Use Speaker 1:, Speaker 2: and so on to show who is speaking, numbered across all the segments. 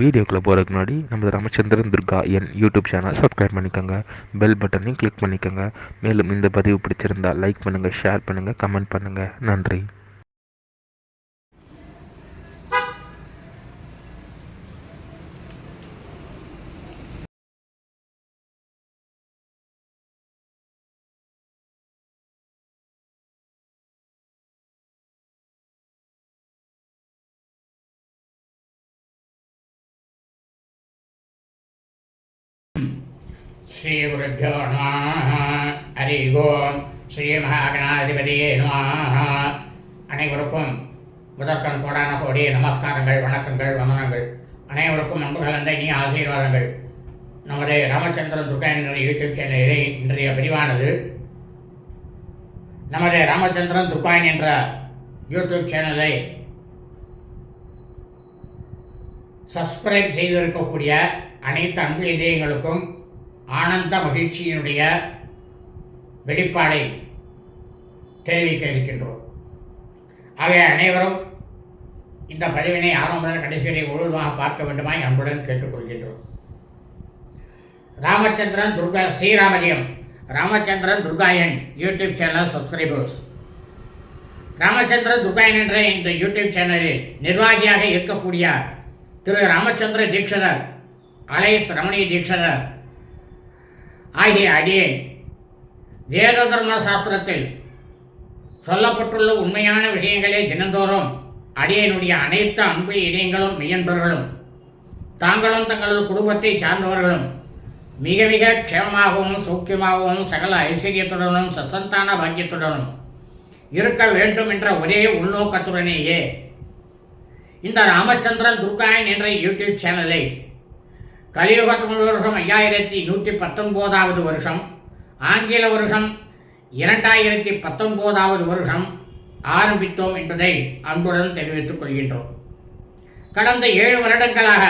Speaker 1: வீடியோக்குள்ளே போகிறதுக்கு முன்னாடி நம்ம ராமச்சந்திரன் துர்கா என் யூடியூப் சேனல் சப்ஸ்கிரைப் பண்ணிக்கோங்க, பெல் பட்டனையும் கிளிக் பண்ணிக்கோங்க. மேலும் இந்த பதிவு பிடிச்சிருந்தால் லைக் பண்ணுங்கள், ஷேர் பண்ணுங்கள், கமெண்ட் பண்ணுங்கள். நன்றி.
Speaker 2: ஸ்ரீ குருभ्यो நமः. ஹரி ஓம். ஸ்ரீ மகாகணாதிபதியே நமः. அனைவருக்கும் முதற்கண் கோடான கோடி நமஸ்காரங்கள், வணக்கங்கள், வந்தனங்கள். அனைவருக்கும் அன்பு கலந்த இனிய ஆசீர்வாதங்கள். நமது ராமச்சந்திரன் துர்கா என்ற யூடியூப் சேனலில் இன்றைய பிரிவானது நமது ராமச்சந்திரன் துர்காயன் என்ற யூடியூப் சேனலை சப்ஸ்கிரைப் செய்திருக்கக்கூடிய அனைத்து அன்பு இதயங்களுக்கும் ஆனந்த மகிழ்ச்சியினுடைய வெளிப்பாடை தெரிவிக்க இருக்கின்றோம். ஆக அனைவரும் இந்த பதிவினை ஆரம்ப முதல் கடைசி வரை முழுவதுமாக பார்க்க வேண்டுமாய் அன்புடன் கேட்டுக்கொள்கின்றோம். ராமச்சந்திரன் துர்கா ஸ்ரீராமஜியம் ராமச்சந்திரன் துர்காயன் யூடியூப் சேனல் சப்ஸ்கிரைபர்ஸ். ராமச்சந்திரன் துர்காயன் என்ற இந்த யூடியூப் சேனலில் நிர்வாகியாக இருக்கக்கூடிய திரு ராமச்சந்திர தீட்சிதர் அலைஸ் ரமணி தீட்சிதர் ஆகிய அடியேன் வேத தர்ம சாஸ்திரத்தில் சொல்லப்பட்டுள்ள உண்மையான விஷயங்களை தினந்தோறும் அடியனுடைய அனைத்து அன்பு இதயங்களும் மெய்யன்பர்களும் தாங்களும் தங்களது குடும்பத்தை சார்ந்தவர்களும் மிக மிக க்ஷேமமாகவும் சௌக்கியமாகவும் சகல ஐஸ்வர்யத்துடனும் சசந்தான பாக்கியத்துடனும் இருக்க வேண்டும் என்ற ஒரே உள்நோக்கத்துடனேயே இந்த ராமச்சந்திரன் துர்காயன் என்ற யூடியூப் சேனலை கலியுக தமிழ் வருஷம் 5119வது வருஷம், ஆங்கில வருஷம் 2019வது வருஷம் ஆரம்பித்தோம் என்பதை அன்புடன் தெரிவித்துக் கொள்கின்றோம். கடந்த 7 வருடங்களாக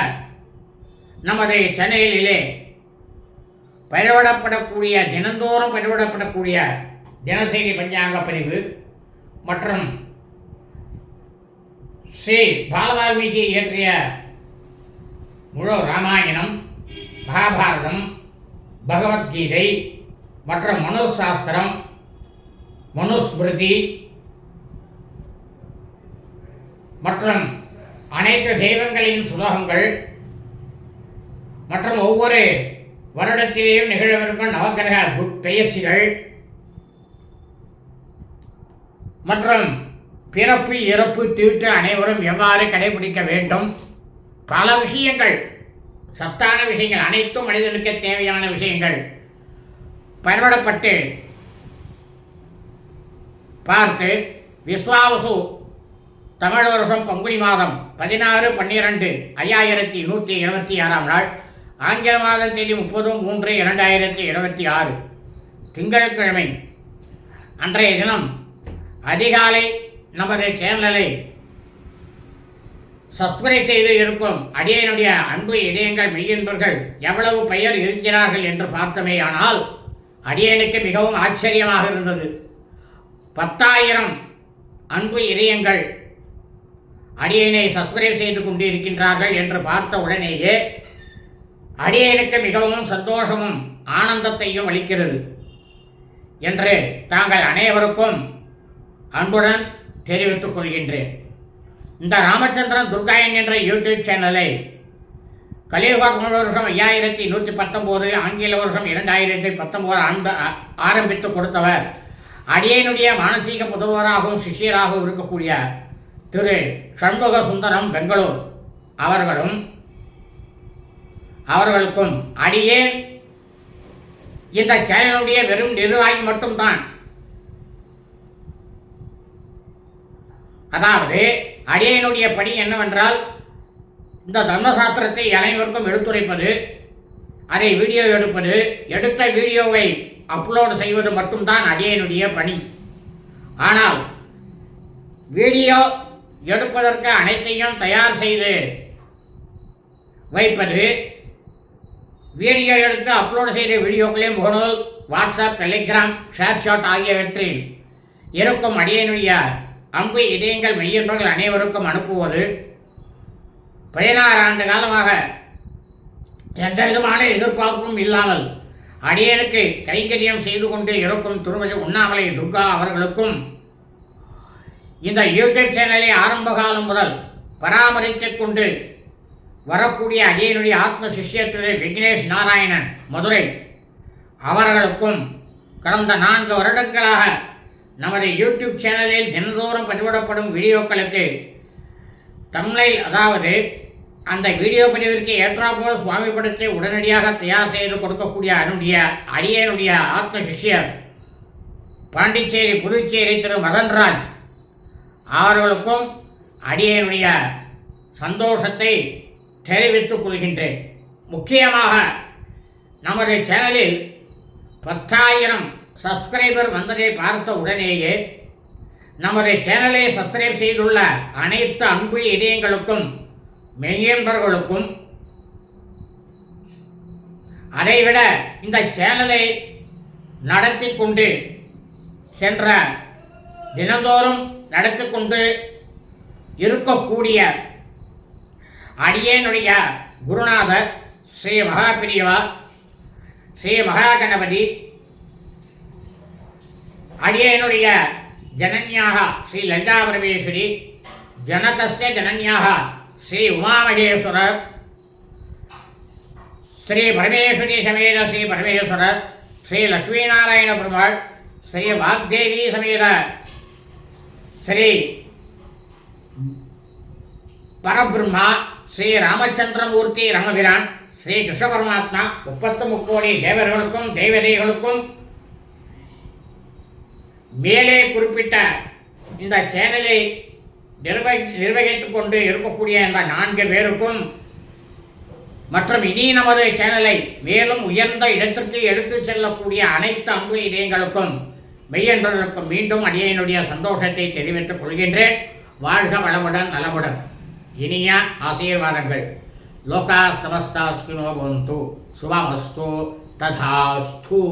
Speaker 2: நமது சேனலிலே பதிவிடப்படக்கூடிய தினந்தோறும் பதிவிடப்படக்கூடிய தினசரி பஞ்சாங்க பதிவு மற்றும் ஸ்ரீ பாலவால்மீகி இயற்றிய முழு ராமாயணம், மகாபாரதம், பகவத்கீதை மற்றும் மனுசாஸ்திரம், மனுஸ்மிருதி மற்றும் அனைத்து தெய்வங்களின் சுலோகங்கள் மற்றும் ஒவ்வொரு வருடத்திலேயும் நிகழவிருக்கும் நவக்கிரக பெயர்ச்சிகள் மற்றும் பிறப்பு இறப்பு தீட்டு அனைவரும் எவ்வாறு கடைபிடிக்க வேண்டும், பல விஷயங்கள், சத்தான விஷயங்கள், அனைத்தும் மனிதனுக்கு தேவையான விஷயங்கள் பயன்படப்பட்டு பார்த்து விஸ்வாவசு தமிழ் வருஷம் பங்குனி மாதம் 16/12/5126 நாள், ஆங்கில மாதம் தேதி 30/3/2026 திங்கட்கிழமை அன்றைய தினம் அதிகாலை நமது சேனலை சப்ஸ்கிரைப் செய்து இருக்கும் அடியனுடைய அன்பு இதயங்கள் மெய்யன்பர்கள் எவ்வளவு பெயர் இருக்கிறார்கள் என்று பார்த்தமேயானால் அடியனுக்கு மிகவும் ஆச்சரியமாக இருந்தது. 10,000 அன்பு இதயங்கள் அடியனை சப்ஸ்கிரைப் செய்து கொண்டிருக்கின்றார்கள் என்று பார்த்த உடனேயே அடியனுக்கு மிகவும் சந்தோஷமும் ஆனந்தத்தையும் அளிக்கிறது என்று தாங்கள் அனைவருக்கும் அன்புடன் தெரிவித்துக் கொள்கின்றேன். இந்த ராமச்சந்திரன் துர்காயன் என்ற யூடியூப் சேனலை கலியுக தமிழ் வருஷம் 5119, ஆங்கில வருஷம் 2019 ஆரம்பித்து கொடுத்தவர் அடியனுடைய மானசீக புதல்வராகவும் சிஷியராகவும் இருக்கக்கூடிய திரு சண்முக சுந்தரம் பெங்களூர் அவர்களுக்கும் அடியேன் இந்த சேனலுடைய வெறும் நிர்வாகி மட்டும்தான். அதாவது அடியனுடைய பணி என்னவென்றால் இந்த தர்மசாஸ்திரத்தை அனைவருக்கும் எடுத்துரைப்பது, அதை வீடியோ எடுப்பது, எடுத்த வீடியோவை அப்லோடு செய்வது மட்டும்தான் அடியனுடைய பணி. ஆனால் வீடியோ எடுப்பதற்கு அனைத்தையும் தயார் செய்து வைப்பது, வீடியோ எடுத்து அப்லோடு செய்த வீடியோக்களே முகநூல், வாட்ஸ்அப், டெலிகிராம், ஷேர்சாட் ஆகியவற்றில் இருக்கும் அடியனுடைய அன்பு இதயங்கள் மெய்யன்பர்கள் அனைவருக்கும் அனுப்புவது, 16 ஆண்டு காலமாக எந்த விதமான எதிர்பார்ப்பும் இல்லாமல் அடியனுக்கு கைங்கரியம் செய்து கொண்டு இருக்கும் திருமதி உண்ணாமலை துர்கா அவர்களுக்கும் இந்த யூடியூப் சேனலை ஆரம்ப காலம் முதல் பராமரித்துக் கொண்டு வரக்கூடிய அடியனுடைய ஆத்ம சிஷ்ய திரு விக்னேஷ் நாராயணன் மதுரை அவர்களுக்கும் கடந்த 4 வருடங்களாக நமது யூடியூப் சேனலில் தினந்தோறும் பதிவிடப்படும் வீடியோக்களுக்கு தம்ப்நெயில், அதாவது அந்த வீடியோ பதிவிற்கு ஏற்றாற்போல் சுவாமி படத்தை உடனடியாக தயார் செய்து கொடுக்கக்கூடிய அடியனுடைய ஆத்ம சிஷ்யர் பாண்டிச்சேரி புதுச்சேரி திரு மதன்ராஜ் அவர்களுக்கும் அடியனுடைய சந்தோஷத்தை தெரிவித்துக் கொள்கின்றேன். முக்கியமாக நமது சேனலில் 10,000 சப்ஸ்கிரைபர் வந்ததை பார்த்த உடனேயே நமது சேனலை சப்ஸ்கிரைப் செய்துள்ள அனைத்து அன்பு இதயங்களுக்கும் மெய்யன்பர்களுக்கும், அதைவிட இந்த சேனலை நடத்தி கொண்டு சென்ற தினந்தோறும் நடத்தி கொண்டு இருக்கக்கூடிய அடியேனுடைய குருநாதர் ஸ்ரீ மகாபிரியவா, ஸ்ரீ மகாகணபதி, அடியேனுடைய ஜனன்யாக ஸ்ரீ லலிதா பரமேஸ்வரி, ஜனகஸ்ய ஜனன்யாக ஸ்ரீ உமாமகேஸ்வரர், ஸ்ரீ பரமேஸ்வரி சமேத ஸ்ரீ பரமேஸ்வரர், ஸ்ரீ லட்சுமிநாராயண பெருமாள், ஸ்ரீ வாக்தேவி சமேத ஸ்ரீ பரபிரம்மா, ஸ்ரீ ராமச்சந்திரமூர்த்தி ராமபிரான், ஸ்ரீ கிருஷ்ண பரமாத்மா, 33 கோடி தேவர்களுக்கும் தேவதைகளுக்கும் மேலே குறிப்பிட்ட இந்த சேனலை நிர்வகித்துக் கொண்டு இருக்கக்கூடிய இந்த 4 பேருக்கும் மற்றும் இனி நமது சேனலை மேலும் உயர்ந்த இடத்திற்கு எடுத்துச் செல்லக்கூடிய அனைத்து அன்பு இதயங்களுக்கும் மெய்யன்பர்களுக்கும் மீண்டும் அடியனுடைய சந்தோஷத்தை தெரிவித்துக் கொள்கின்றேன். வாழ்க வளமுடன் நலமுடன். இனிய ஆசீர்வாதங்கள். லோகா சமஸ்தா ஸ்கினோ பவந்து. சுபமஸ்து. ததாஸ்து.